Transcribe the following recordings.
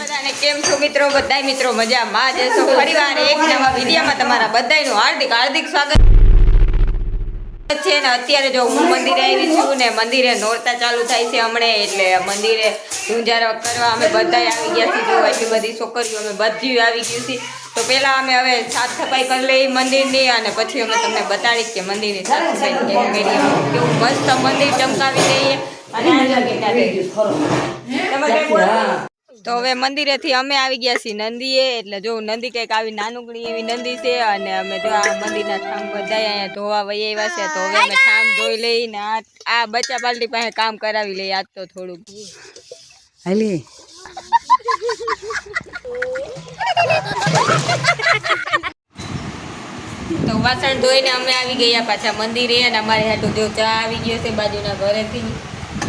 બધાને કેમ છો મિત્રો? બધાય મિત્રો મજામાં જ છો? ફરીવાર એક નવા વિડીયોમાં તમારા બધાયનું હાર્દિક સ્વાગત છે ને. અત્યારે જો હું મંદિરે આવી છું ને, મંદિરે નોરતા ચાલુ થાય છે હમણે, એટલે મંદિરે ધૂંજારા કરવા અમે બધાય આવી ગયા છીએ. જો એટલી બધી છોકરીઓ અમે બધી આવી ગયું છે. તો પહેલા અમે હવે સાફ સફાઈ કરી લઈ મંદિરની, અને પછી અમે તમને બતાડીશ કે મંદિરની સાફ સફાઈ કેમ કરી, કેવું મસ્ત મંદિર ચમકાવી દઈએ. તો હવે મંદિરેથી અમે આવી ગયા છીએ નંદીએ. એટલે જો નંદી કંઈક આવી નાનુકડી એવી નંદી છે, અને અમે જો આ મંદિરના ઠામ બધા અહીંયા ધોવા વહી આવ્યા છે. તો હવે અમે ઠામ ધોઈ લઈને આ બચ્ચા પાલટી પાસે કામ કરાવી લઈએ આજ તો થોડુંક હાલી. તો વાસણ ધોઈને અમે આવી ગયા પાછા મંદિરે, અને અમારે હાટું જો ચા આવી ગયો છે બાજુના ઘરેથી,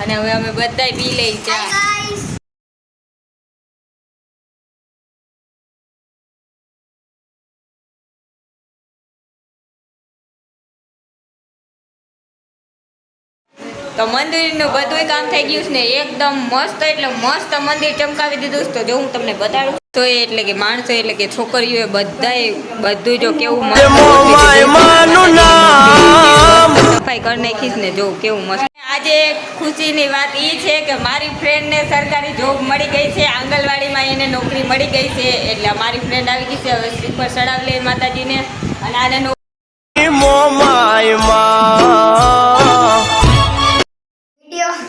અને હવે અમે બધા પી લઈ ચા. તો મંદિરનું બધું કામ થઈ ગયું છે ને, એકદમ મસ્ત, એટલે મસ્ત મંદિર ચમકાવી દીધું છે. તો જો હું તમને બતાડું તો એટલે કે માણસો એટલે કે છોકરીઓ બધાય બધું જો કેવું મસ્ત સફાઈ કરી નાખીશ ને, જો કેવું મસ્ત. આજે ખુશીની વાત એ છે કે મારી ફ્રેન્ડને સરકારી જોબ મળી ગઈ છે, આંગણવાડીમાં એને નોકરી મળી ગઈ છે. એટલે મારી ફ્રેન્ડ આવી ગઈ છે. હવે શ્રીફળ ચડાવી લે માતાજીને, અને આને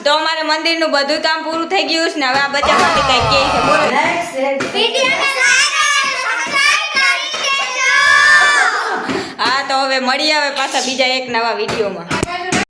તો અમારે મંદિરનું બધું કામ પૂરું થઈ ગયું છે ને. હવે આ બચ્ચા માટે કઈ કે છે બોલો. હા, તો હવે મળીએ હવે પાછા બીજા એક નવા વિડીયોમાં.